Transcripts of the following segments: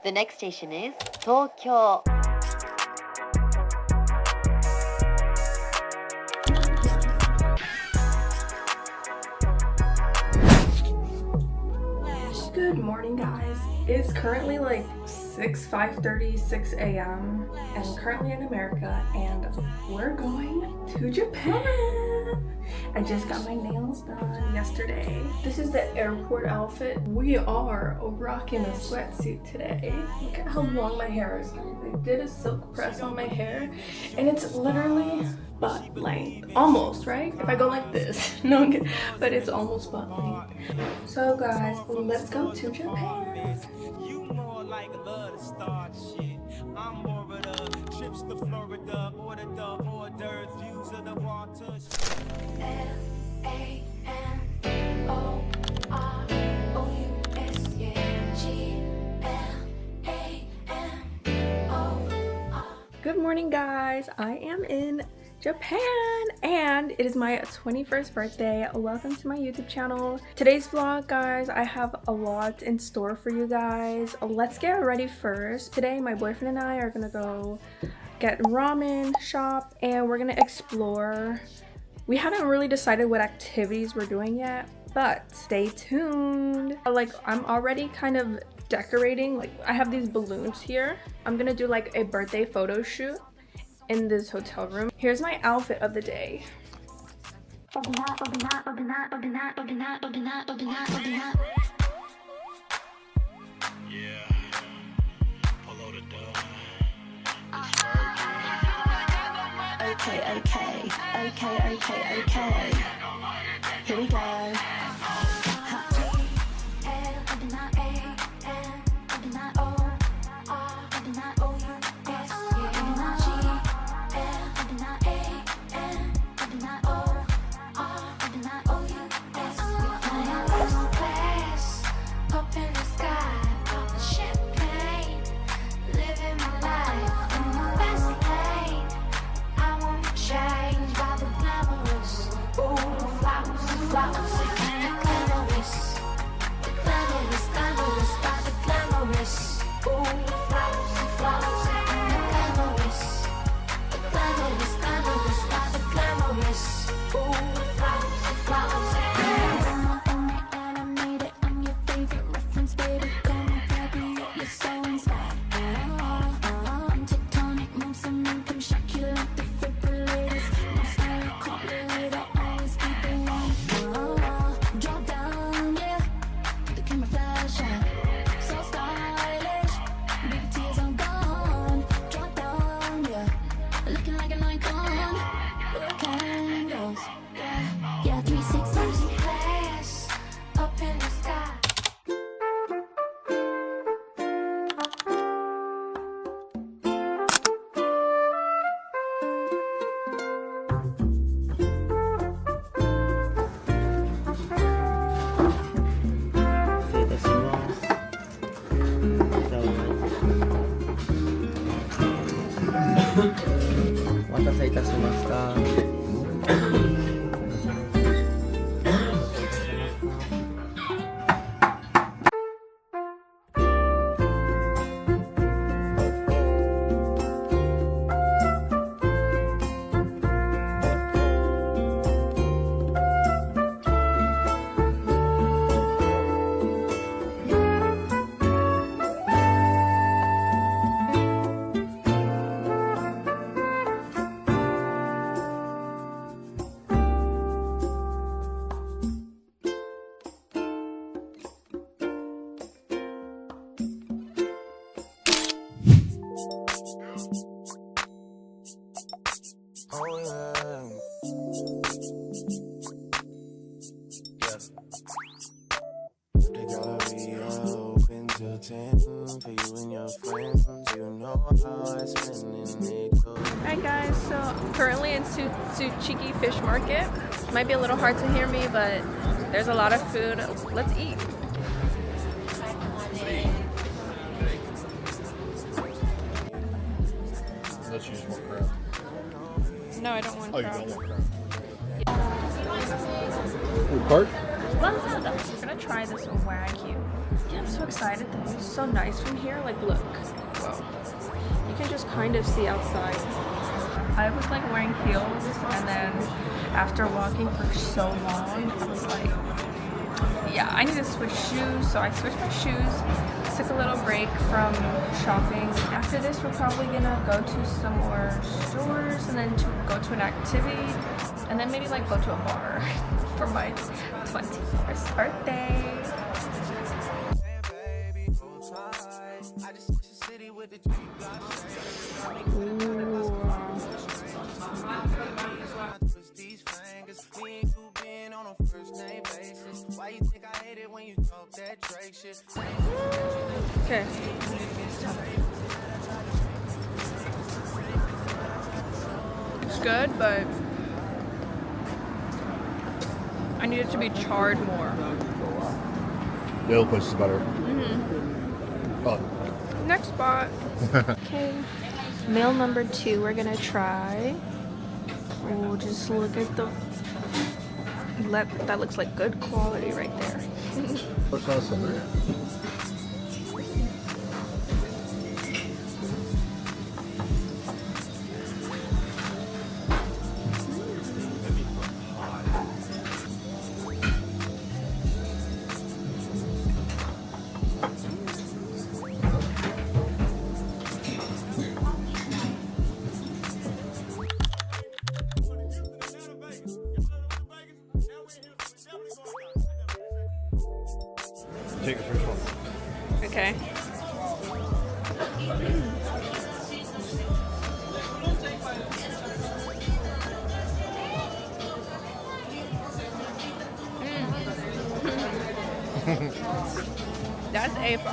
The next station is Tokyo. Good morning, guys. It's currently like 6 a.m. and currently in America, and we're going to Japan. I just got my nails done yesterday. This is the airport outfit. We are rocking a sweatsuit today. Look at how long my hair is. They did a silk press on my hair, and it's literally butt length. Almost, right? If I go like this. No, but it's almost butt length. So guys, let's go to Japan. You more like love to start shit. I'm more of the trips to Florida, order the orders, views of the water. Good morning, guys. I am in Japan and it is my 21st birthday. Welcome to my YouTube channel. Today's vlog, guys, I have a lot in store for you guys. Let's get ready first. Today my boyfriend and I are gonna go get ramen, shop, and we're gonna explore. We haven't really decided what activities we're doing yet, but stay tuned. Like, I'm already kind of decorating. Like, I have these balloons here. I'm gonna do like a birthday photo shoot in this hotel room. Here's my outfit of the day. Okay. Here we go. Alright guys, so I'm currently in Tsukiji fish market. Might be a little hard to hear me, but there's a lot of food. Let's eat. Let's use more crab. No, I don't want crab. You don't want crab. Ooh, cart? We're gonna try this Wagyu. Yeah, I'm so excited. The view is so nice from here. Like, look. Whoa. You can just kind of see outside. I was like wearing heels, and then after walking for so long, I was like, yeah, I need to switch shoes. So I switched my shoes, took a little break from shopping. After this, we're probably gonna go to some more stores and then go to an activity, and then maybe like go to a bar for my 21st birthday. Okay. It's good, but I need it to be charred more. The other place is better. Oh. Next spot. Okay. Meal number 2 we're gonna try. Oh, just look at the... That looks like good quality right there. What's awesome there? Take the first one. Okay. That's A5.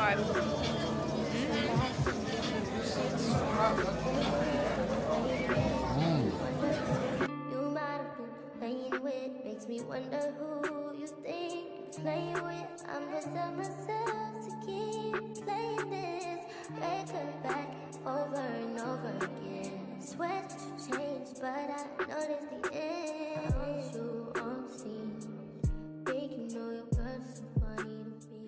You might have been playing with, makes me wonder who you think you're playing with. I'm gonna tell myself to keep playing this record back over and over again. Swear that you changed, but I noticed the end. I want you on scene. Think you know your girl's so funny to me.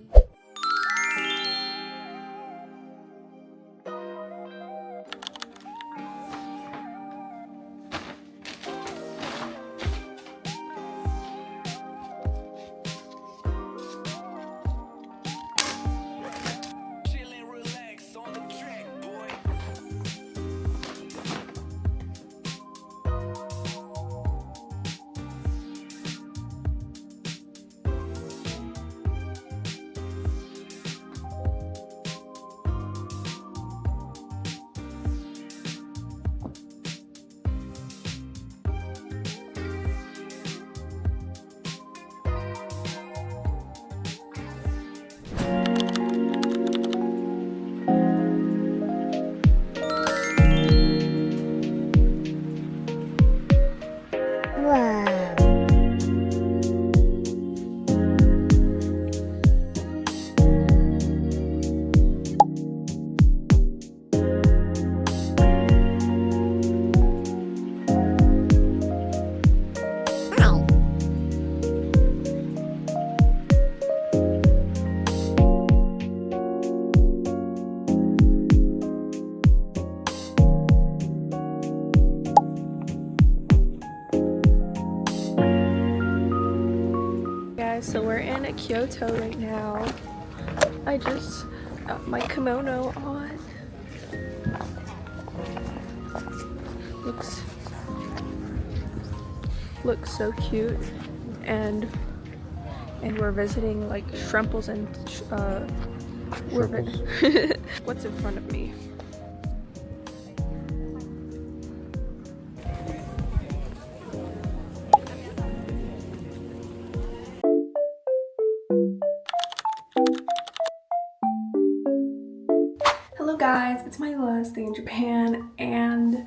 So we're in Kyoto right now. I just got my kimono on. Looks so cute, and we're visiting like Shremples and what's in front of me? Hello guys, it's my last day in Japan, and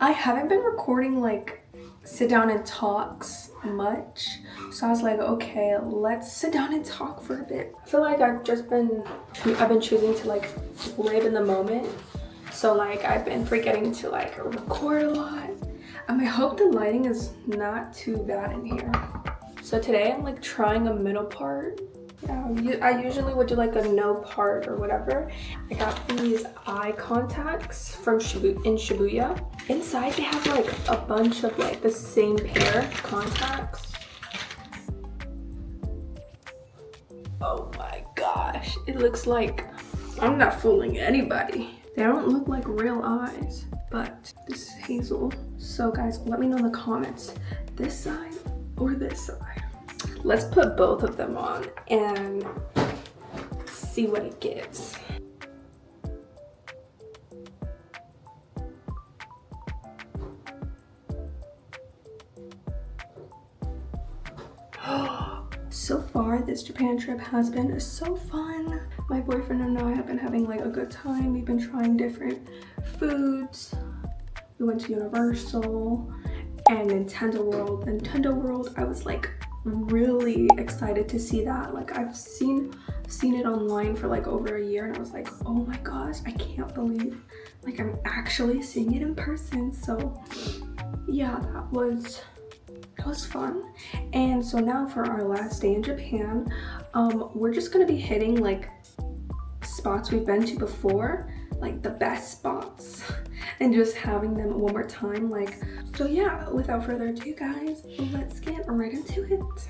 I haven't been recording like sit down and talks much, so I was like, okay, let's sit down and talk for a bit. I feel like I've been choosing to like live in the moment, so like I've been forgetting to like record a lot. I hope the lighting is not too bad in here. So today I'm like trying a middle part. Yeah, I usually would do like a no part or whatever. I got these eye contacts from in Shibuya. Inside they have like a bunch of like the same pair of contacts. Oh my gosh, it looks like, I'm not fooling anybody. They don't look like real eyes, but this is Hazel. So guys, let me know in the comments, this side or this side. Let's put both of them on and see what it gives. So far, this Japan trip has been so fun. My boyfriend and I have been having like a good time. We've been trying different foods. We went to Universal and Nintendo World. Nintendo World, I was like really excited to see that. Like I've seen it online for like over a year and I was like, oh my gosh, I can't believe like I'm actually seeing it in person. So yeah, that was fun. And so now for our last day in Japan, we're just gonna be hitting like spots we've been to before, like the best spots, and just having them one more time. Like, so yeah, without further ado guys, let's get right into it.